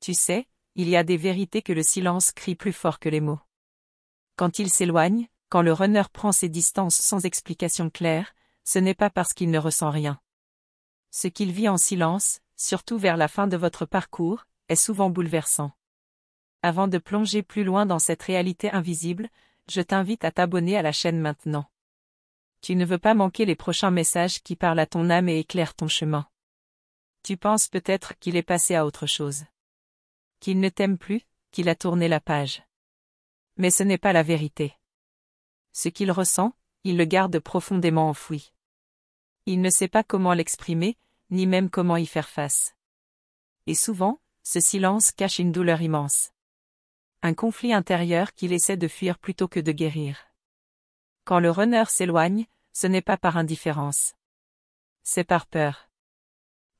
Tu sais, il y a des vérités que le silence crie plus fort que les mots. Quand il s'éloigne, quand le runner prend ses distances sans explication claire, ce n'est pas parce qu'il ne ressent rien. Ce qu'il vit en silence, surtout vers la fin de votre parcours, est souvent bouleversant. Avant de plonger plus loin dans cette réalité invisible, je t'invite à t'abonner à la chaîne maintenant. Tu ne veux pas manquer les prochains messages qui parlent à ton âme et éclairent ton chemin. Tu penses peut-être qu'il est passé à autre chose. Qu'il ne t'aime plus, qu'il a tourné la page. Mais ce n'est pas la vérité. Ce qu'il ressent, il le garde profondément enfoui. Il ne sait pas comment l'exprimer, ni même comment y faire face. Et souvent, ce silence cache une douleur immense. Un conflit intérieur qu'il essaie de fuir plutôt que de guérir. Quand le runner s'éloigne, ce n'est pas par indifférence. C'est par peur.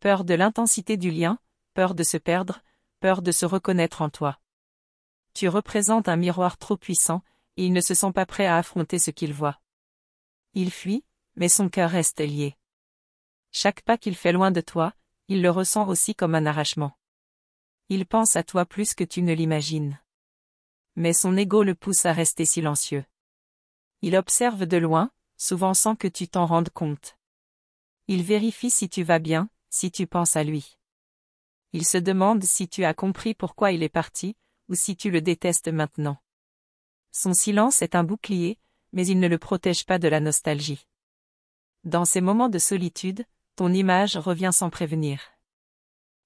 Peur de l'intensité du lien, peur de se perdre, peur de se reconnaître en toi. Tu représentes un miroir trop puissant, et il ne se sent pas prêt à affronter ce qu'il voit. Il fuit, mais son cœur reste lié. Chaque pas qu'il fait loin de toi, il le ressent aussi comme un arrachement. Il pense à toi plus que tu ne l'imagines. Mais son ego le pousse à rester silencieux. Il observe de loin, souvent sans que tu t'en rendes compte. Il vérifie si tu vas bien, si tu penses à lui. Il se demande si tu as compris pourquoi il est parti, ou si tu le détestes maintenant. Son silence est un bouclier, mais il ne le protège pas de la nostalgie. Dans ces moments de solitude, ton image revient sans prévenir.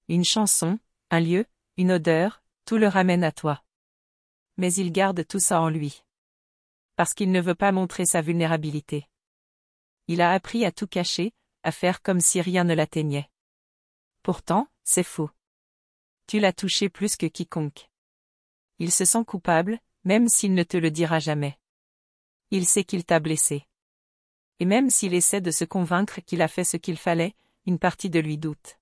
Une chanson, un lieu, une odeur, tout le ramène à toi. Mais il garde tout ça en lui. Parce qu'il ne veut pas montrer sa vulnérabilité. Il a appris à tout cacher, à faire comme si rien ne l'atteignait. Pourtant, c'est faux. Tu l'as touché plus que quiconque. Il se sent coupable, même s'il ne te le dira jamais. Il sait qu'il t'a blessé. Et même s'il essaie de se convaincre qu'il a fait ce qu'il fallait, une partie de lui doute.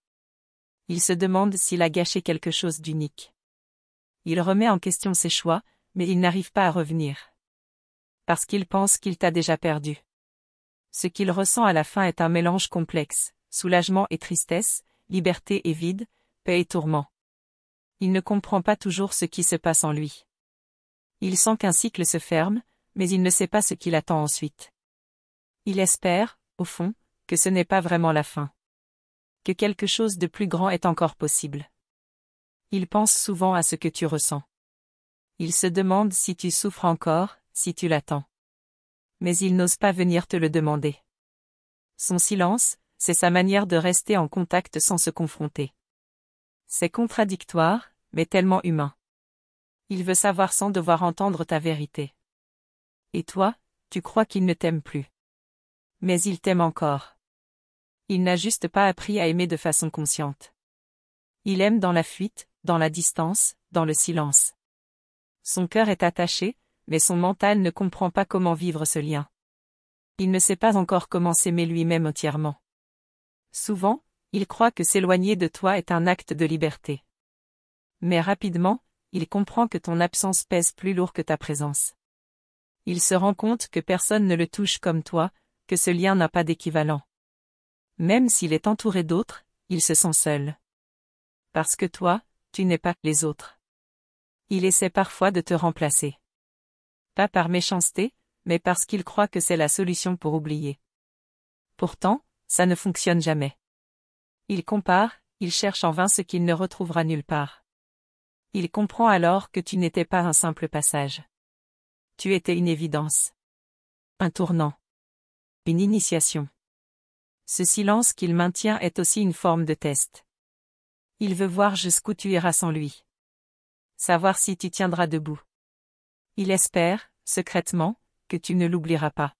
Il se demande s'il a gâché quelque chose d'unique. Il remet en question ses choix, mais il n'arrive pas à revenir. Parce qu'il pense qu'il t'a déjà perdu. Ce qu'il ressent à la fin est un mélange complexe, soulagement et tristesse, liberté et vide, paix et tourment. Il ne comprend pas toujours ce qui se passe en lui. Il sent qu'un cycle se ferme, mais il ne sait pas ce qu'il attend ensuite. Il espère, au fond, que ce n'est pas vraiment la fin. Que quelque chose de plus grand est encore possible. Il pense souvent à ce que tu ressens. Il se demande si tu souffres encore, si tu l'attends. Mais il n'ose pas venir te le demander. Son silence, c'est sa manière de rester en contact sans se confronter. C'est contradictoire, mais tellement humain. Il veut savoir sans devoir entendre ta vérité. Et toi, tu crois qu'il ne t'aime plus. Mais il t'aime encore. Il n'a juste pas appris à aimer de façon consciente. Il aime dans la fuite, dans la distance, dans le silence. Son cœur est attaché, mais son mental ne comprend pas comment vivre ce lien. Il ne sait pas encore comment s'aimer lui-même entièrement. Souvent, il croit que s'éloigner de toi est un acte de liberté. Mais rapidement, il comprend que ton absence pèse plus lourd que ta présence. Il se rend compte que personne ne le touche comme toi, que ce lien n'a pas d'équivalent. Même s'il est entouré d'autres, il se sent seul. Parce que toi, tu n'es pas les autres. Il essaie parfois de te remplacer. Pas par méchanceté, mais parce qu'il croit que c'est la solution pour oublier. Pourtant, ça ne fonctionne jamais. Il compare, il cherche en vain ce qu'il ne retrouvera nulle part. Il comprend alors que tu n'étais pas un simple passage. Tu étais une évidence. Un tournant. Une initiation. Ce silence qu'il maintient est aussi une forme de test. Il veut voir jusqu'où tu iras sans lui. Savoir si tu tiendras debout. Il espère, secrètement, que tu ne l'oublieras pas.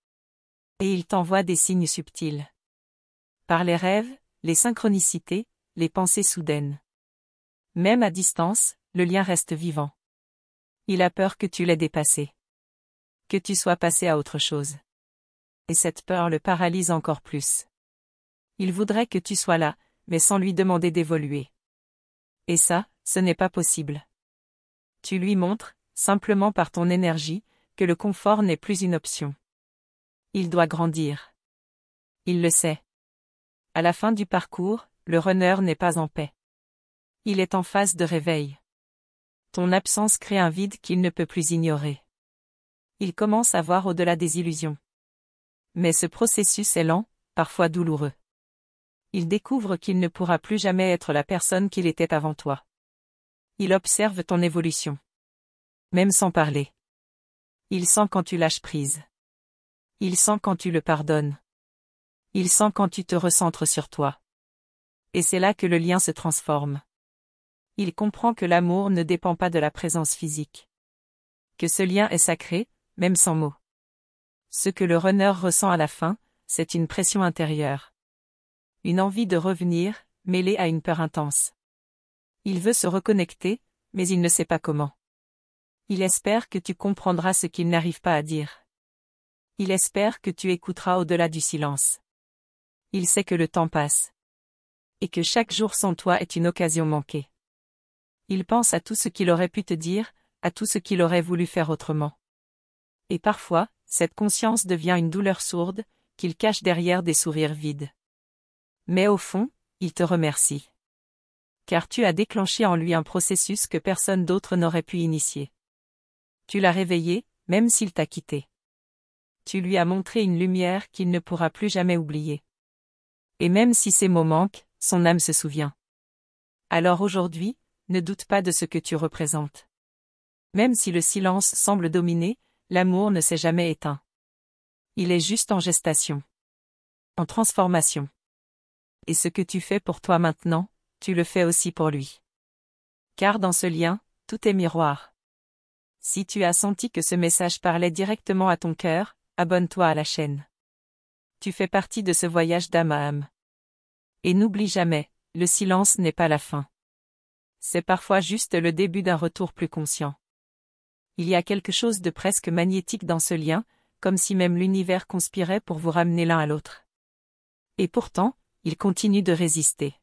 Et il t'envoie des signes subtils. Par les rêves, les synchronicités, les pensées soudaines. Même à distance, le lien reste vivant. Il a peur que tu l'aies dépassé. Que tu sois passé à autre chose. Et cette peur le paralyse encore plus. Il voudrait que tu sois là, mais sans lui demander d'évoluer. Et ça, ce n'est pas possible. Tu lui montres, simplement par ton énergie, que le confort n'est plus une option. Il doit grandir. Il le sait. À la fin du parcours, le runner n'est pas en paix. Il est en phase de réveil. Ton absence crée un vide qu'il ne peut plus ignorer. Il commence à voir au-delà des illusions. Mais ce processus est lent, parfois douloureux. Il découvre qu'il ne pourra plus jamais être la personne qu'il était avant toi. Il observe ton évolution. Même sans parler. Il sent quand tu lâches prise. Il sent quand tu le pardonnes. Il sent quand tu te recentres sur toi. Et c'est là que le lien se transforme. Il comprend que l'amour ne dépend pas de la présence physique. Que ce lien est sacré, même sans mots. Ce que le runner ressent à la fin, c'est une pression intérieure. Une envie de revenir, mêlée à une peur intense. Il veut se reconnecter, mais il ne sait pas comment. Il espère que tu comprendras ce qu'il n'arrive pas à dire. Il espère que tu écouteras au-delà du silence. Il sait que le temps passe. Et que chaque jour sans toi est une occasion manquée. Il pense à tout ce qu'il aurait pu te dire, à tout ce qu'il aurait voulu faire autrement. Et parfois, cette conscience devient une douleur sourde, qu'il cache derrière des sourires vides. Mais au fond, il te remercie. Car tu as déclenché en lui un processus que personne d'autre n'aurait pu initier. Tu l'as réveillé, même s'il t'a quitté. Tu lui as montré une lumière qu'il ne pourra plus jamais oublier. Et même si ces mots manquent, son âme se souvient. Alors aujourd'hui, ne doute pas de ce que tu représentes. Même si le silence semble dominer, l'amour ne s'est jamais éteint. Il est juste en gestation. En transformation. Et ce que tu fais pour toi maintenant, tu le fais aussi pour lui. Car dans ce lien, tout est miroir. Si tu as senti que ce message parlait directement à ton cœur, abonne-toi à la chaîne. Tu fais partie de ce voyage d'âme à âme. Et n'oublie jamais, le silence n'est pas la fin. C'est parfois juste le début d'un retour plus conscient. Il y a quelque chose de presque magnétique dans ce lien, comme si même l'univers conspirait pour vous ramener l'un à l'autre. Et pourtant, il continue de résister.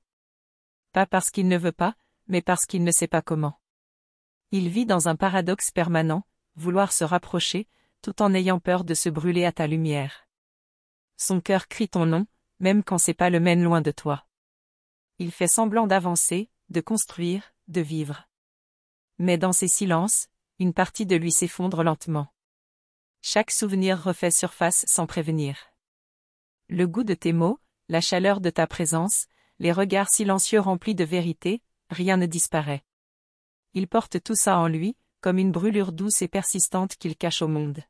Pas parce qu'il ne veut pas, mais parce qu'il ne sait pas comment. Il vit dans un paradoxe permanent, vouloir se rapprocher, tout en ayant peur de se brûler à ta lumière. Son cœur crie ton nom, même quand ses pas le mènent loin de toi. Il fait semblant d'avancer, de construire, de vivre. Mais dans ces silences, une partie de lui s'effondre lentement. Chaque souvenir refait surface sans prévenir. Le goût de tes mots, la chaleur de ta présence, les regards silencieux remplis de vérité, rien ne disparaît. Il porte tout ça en lui, comme une brûlure douce et persistante qu'il cache au monde.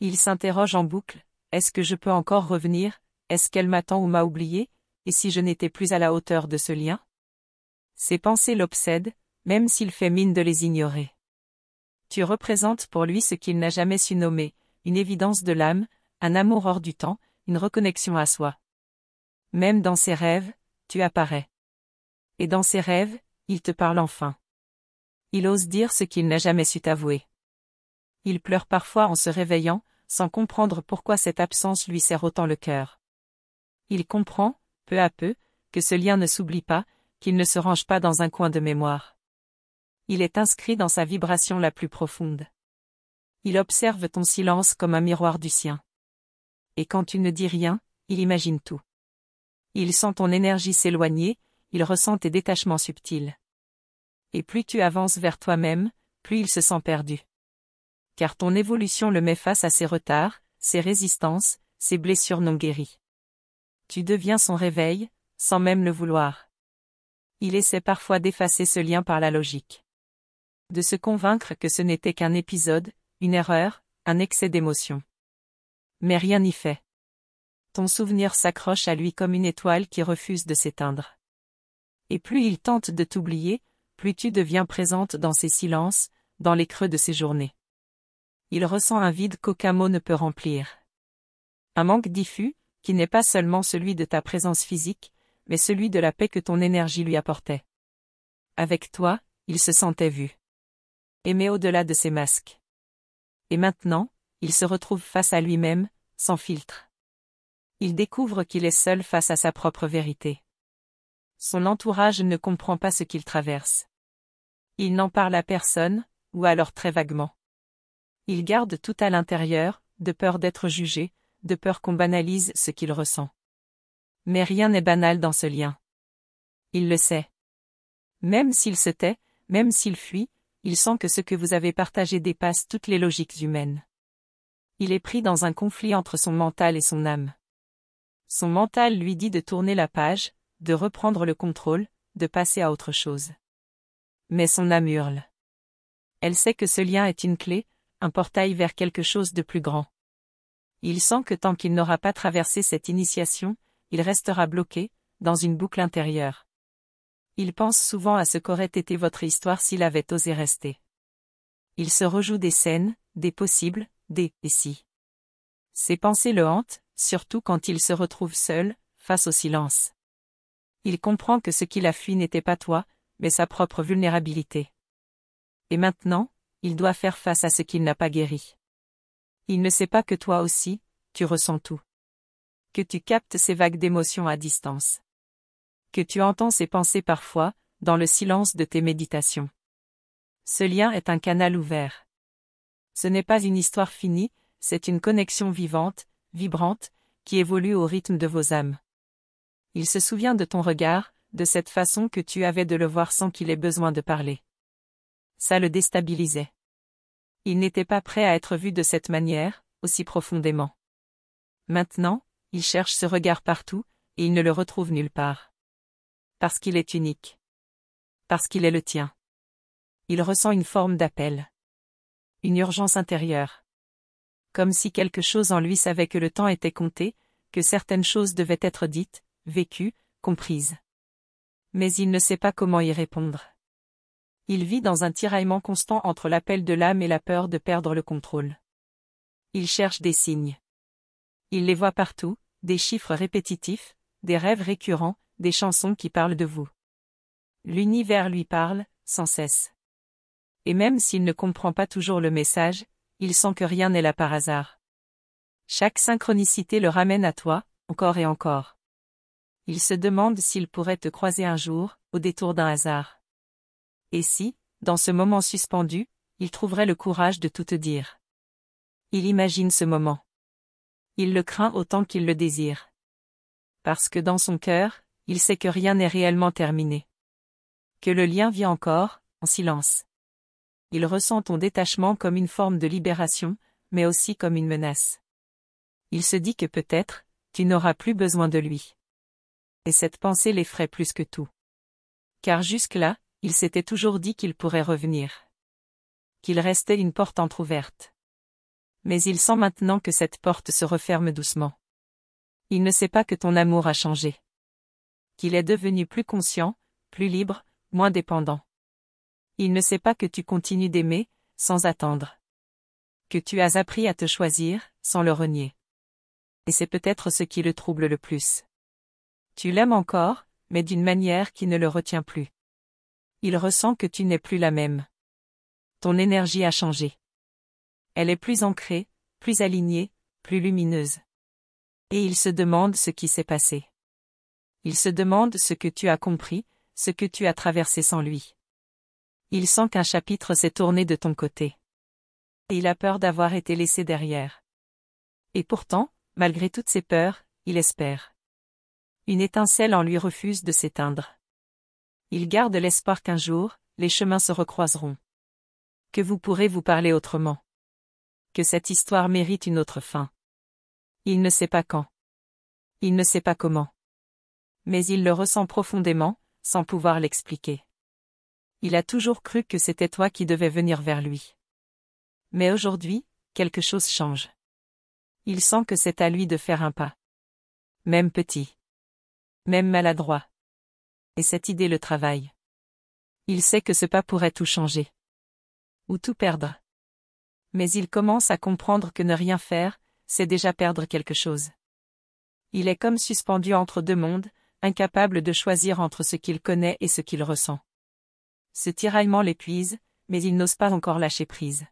Il s'interroge en boucle, est-ce que je peux encore revenir, est-ce qu'elle m'attend ou m'a oublié, et si je n'étais plus à la hauteur de ce lien? Ses pensées l'obsèdent, même s'il fait mine de les ignorer. Tu représentes pour lui ce qu'il n'a jamais su nommer, une évidence de l'âme, un amour hors du temps, une reconnexion à soi. Même dans ses rêves, tu apparais. Et dans ses rêves, il te parle enfin. Il ose dire ce qu'il n'a jamais su t'avouer. Il pleure parfois en se réveillant, sans comprendre pourquoi cette absence lui serre autant le cœur. Il comprend, peu à peu, que ce lien ne s'oublie pas, qu'il ne se range pas dans un coin de mémoire. Il est inscrit dans sa vibration la plus profonde. Il observe ton silence comme un miroir du sien. Et quand tu ne dis rien, il imagine tout. Il sent ton énergie s'éloigner, il ressent tes détachements subtils. Et plus tu avances vers toi-même, plus il se sent perdu. Car ton évolution le met face à ses retards, ses résistances, ses blessures non guéries. Tu deviens son réveil, sans même le vouloir. Il essaie parfois d'effacer ce lien par la logique. De se convaincre que ce n'était qu'un épisode, une erreur, un excès d'émotion. Mais rien n'y fait. Ton souvenir s'accroche à lui comme une étoile qui refuse de s'éteindre. Et plus il tente de t'oublier, plus tu deviens présente dans ses silences, dans les creux de ses journées. Il ressent un vide qu'aucun mot ne peut remplir. Un manque diffus, qui n'est pas seulement celui de ta présence physique, mais celui de la paix que ton énergie lui apportait. Avec toi, il se sentait vu. Aimé au-delà de ses masques. Et maintenant, il se retrouve face à lui-même, sans filtre. Il découvre qu'il est seul face à sa propre vérité. Son entourage ne comprend pas ce qu'il traverse. Il n'en parle à personne, ou alors très vaguement. Il garde tout à l'intérieur, de peur d'être jugé, de peur qu'on banalise ce qu'il ressent. Mais rien n'est banal dans ce lien. Il le sait. Même s'il se tait, même s'il fuit, il sent que ce que vous avez partagé dépasse toutes les logiques humaines. Il est pris dans un conflit entre son mental et son âme. Son mental lui dit de tourner la page, de reprendre le contrôle, de passer à autre chose. Mais son âme hurle. Elle sait que ce lien est une clé, un portail vers quelque chose de plus grand. Il sent que tant qu'il n'aura pas traversé cette initiation, il restera bloqué, dans une boucle intérieure. Il pense souvent à ce qu'aurait été votre histoire s'il avait osé rester. Il se rejoue des scènes, des possibles, des « et si ». Ses pensées le hantent, surtout quand il se retrouve seul, face au silence. Il comprend que ce qu'il a fui n'était pas toi, mais sa propre vulnérabilité. Et maintenant, il doit faire face à ce qu'il n'a pas guéri. Il ne sait pas que toi aussi, tu ressens tout. Que tu captes ces vagues d'émotions à distance. Que tu entends ses pensées parfois, dans le silence de tes méditations. Ce lien est un canal ouvert. Ce n'est pas une histoire finie, c'est une connexion vivante, vibrante, qui évolue au rythme de vos âmes. Il se souvient de ton regard, de cette façon que tu avais de le voir sans qu'il ait besoin de parler. Ça le déstabilisait. Il n'était pas prêt à être vu de cette manière, aussi profondément. Maintenant, il cherche ce regard partout, et il ne le retrouve nulle part. Parce qu'il est unique. Parce qu'il est le tien. Il ressent une forme d'appel. Une urgence intérieure. Comme si quelque chose en lui savait que le temps était compté, que certaines choses devaient être dites, vécues, comprises. Mais il ne sait pas comment y répondre. Il vit dans un tiraillement constant entre l'appel de l'âme et la peur de perdre le contrôle. Il cherche des signes. Il les voit partout, des chiffres répétitifs, des rêves récurrents, des chansons qui parlent de vous. L'univers lui parle, sans cesse. Et même s'il ne comprend pas toujours le message, il sent que rien n'est là par hasard. Chaque synchronicité le ramène à toi, encore et encore. Il se demande s'il pourrait te croiser un jour, au détour d'un hasard. Et si, dans ce moment suspendu, il trouverait le courage de tout te dire. Il imagine ce moment. Il le craint autant qu'il le désire. Parce que dans son cœur, il sait que rien n'est réellement terminé. Que le lien vit encore, en silence. Il ressent ton détachement comme une forme de libération, mais aussi comme une menace. Il se dit que peut-être, tu n'auras plus besoin de lui. Et cette pensée l'effraie plus que tout. Car jusque-là, il s'était toujours dit qu'il pourrait revenir. Qu'il restait une porte entr'ouverte. Mais il sent maintenant que cette porte se referme doucement. Il ne sait pas que ton amour a changé. Qu'il est devenu plus conscient, plus libre, moins dépendant. Il ne sait pas que tu continues d'aimer, sans attendre. Que tu as appris à te choisir, sans le renier. Et c'est peut-être ce qui le trouble le plus. Tu l'aimes encore, mais d'une manière qui ne le retient plus. Il ressent que tu n'es plus la même. Ton énergie a changé. Elle est plus ancrée, plus alignée, plus lumineuse. Et il se demande ce qui s'est passé. Il se demande ce que tu as compris, ce que tu as traversé sans lui. Il sent qu'un chapitre s'est tourné de ton côté. Et il a peur d'avoir été laissé derrière. Et pourtant, malgré toutes ses peurs, il espère. Une étincelle en lui refuse de s'éteindre. Il garde l'espoir qu'un jour, les chemins se recroiseront. Que vous pourrez vous parler autrement. Que cette histoire mérite une autre fin. Il ne sait pas quand. Il ne sait pas comment. Mais il le ressent profondément, sans pouvoir l'expliquer. Il a toujours cru que c'était toi qui devais venir vers lui. Mais aujourd'hui, quelque chose change. Il sent que c'est à lui de faire un pas. Même petit. Même maladroit. Et cette idée le travaille. Il sait que ce pas pourrait tout changer. Ou tout perdre. Mais il commence à comprendre que ne rien faire, c'est déjà perdre quelque chose. Il est comme suspendu entre deux mondes, incapable de choisir entre ce qu'il connaît et ce qu'il ressent. Ce tiraillement l'épuise, mais il n'ose pas encore lâcher prise.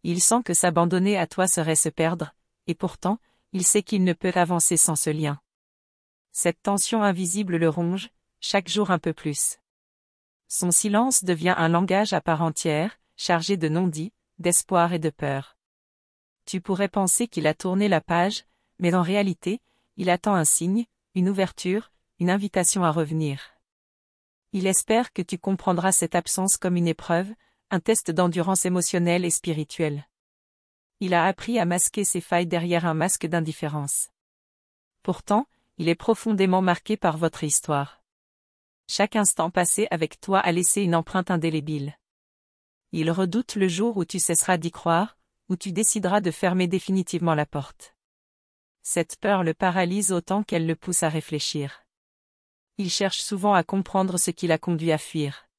Il sent que s'abandonner à toi serait se perdre, et pourtant, il sait qu'il ne peut avancer sans ce lien. Cette tension invisible le ronge, chaque jour un peu plus. Son silence devient un langage à part entière, chargé de non-dits, d'espoir et de peur. Tu pourrais penser qu'il a tourné la page, mais en réalité, il attend un signe, une ouverture, une invitation à revenir. Il espère que tu comprendras cette absence comme une épreuve, un test d'endurance émotionnelle et spirituelle. Il a appris à masquer ses failles derrière un masque d'indifférence. Pourtant, il est profondément marqué par votre histoire. Chaque instant passé avec toi a laissé une empreinte indélébile. Il redoute le jour où tu cesseras d'y croire, où tu décideras de fermer définitivement la porte. Cette peur le paralyse autant qu'elle le pousse à réfléchir. Il cherche souvent à comprendre ce qui l'a conduit à fuir.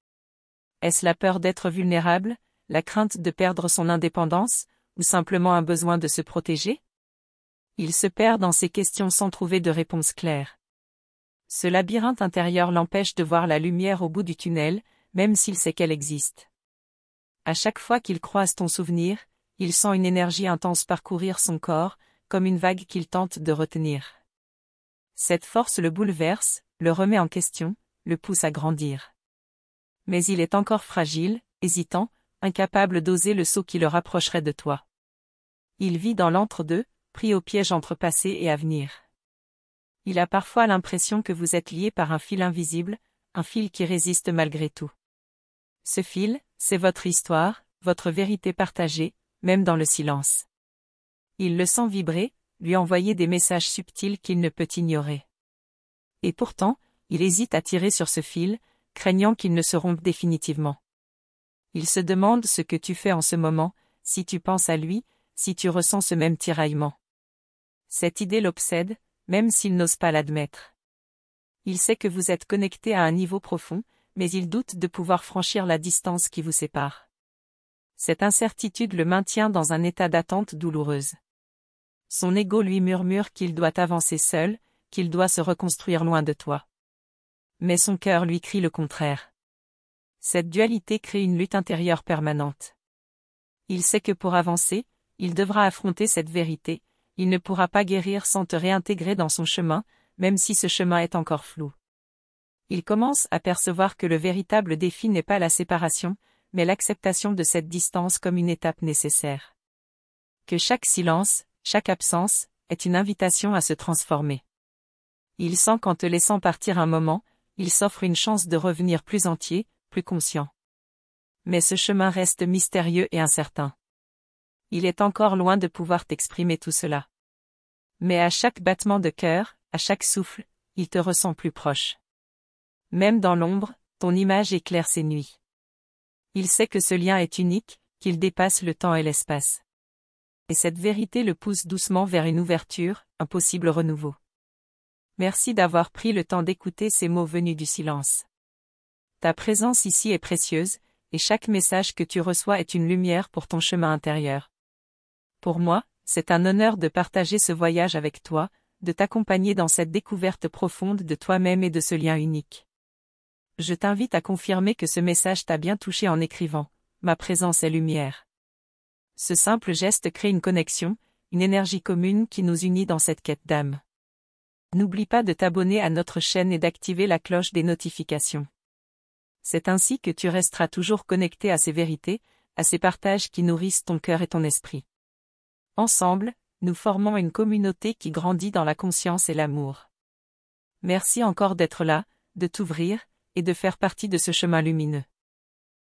Est-ce la peur d'être vulnérable, la crainte de perdre son indépendance, ou simplement un besoin de se protéger? Il se perd dans ces questions sans trouver de réponse claire. Ce labyrinthe intérieur l'empêche de voir la lumière au bout du tunnel, même s'il sait qu'elle existe. À chaque fois qu'il croise ton souvenir, il sent une énergie intense parcourir son corps, comme une vague qu'il tente de retenir. Cette force le bouleverse, le remet en question, le pousse à grandir. Mais il est encore fragile, hésitant, incapable d'oser le saut qui le rapprocherait de toi. Il vit dans l'entre-deux, pris au piège entre passé et avenir. Il a parfois l'impression que vous êtes liés par un fil invisible, un fil qui résiste malgré tout. Ce fil, c'est votre histoire, votre vérité partagée, même dans le silence. Il le sent vibrer, lui envoyer des messages subtils qu'il ne peut ignorer. Et pourtant, il hésite à tirer sur ce fil, craignant qu'il ne se rompe définitivement. Il se demande ce que tu fais en ce moment, si tu penses à lui, si tu ressens ce même tiraillement. Cette idée l'obsède, même s'il n'ose pas l'admettre. Il sait que vous êtes connectés à un niveau profond, mais il doute de pouvoir franchir la distance qui vous sépare. Cette incertitude le maintient dans un état d'attente douloureuse. Son ego lui murmure qu'il doit avancer seul, qu'il doit se reconstruire loin de toi. Mais son cœur lui crie le contraire. Cette dualité crée une lutte intérieure permanente. Il sait que pour avancer, il devra affronter cette vérité, il ne pourra pas guérir sans te réintégrer dans son chemin, même si ce chemin est encore flou. Il commence à percevoir que le véritable défi n'est pas la séparation, mais l'acceptation de cette distance comme une étape nécessaire. Que chaque silence, chaque absence, est une invitation à se transformer. Il sent qu'en te laissant partir un moment, il s'offre une chance de revenir plus entier, plus conscient. Mais ce chemin reste mystérieux et incertain. Il est encore loin de pouvoir t'exprimer tout cela. Mais à chaque battement de cœur, à chaque souffle, il te ressent plus proche. Même dans l'ombre, ton image éclaire ses nuits. Il sait que ce lien est unique, qu'il dépasse le temps et l'espace. Et cette vérité le pousse doucement vers une ouverture, un possible renouveau. Merci d'avoir pris le temps d'écouter ces mots venus du silence. Ta présence ici est précieuse, et chaque message que tu reçois est une lumière pour ton chemin intérieur. Pour moi, c'est un honneur de partager ce voyage avec toi, de t'accompagner dans cette découverte profonde de toi-même et de ce lien unique. Je t'invite à confirmer que ce message t'a bien touché en écrivant « Ma présence est lumière ». Ce simple geste crée une connexion, une énergie commune qui nous unit dans cette quête d'âme. N'oublie pas de t'abonner à notre chaîne et d'activer la cloche des notifications. C'est ainsi que tu resteras toujours connecté à ces vérités, à ces partages qui nourrissent ton cœur et ton esprit. Ensemble, nous formons une communauté qui grandit dans la conscience et l'amour. Merci encore d'être là, de t'ouvrir, et de faire partie de ce chemin lumineux.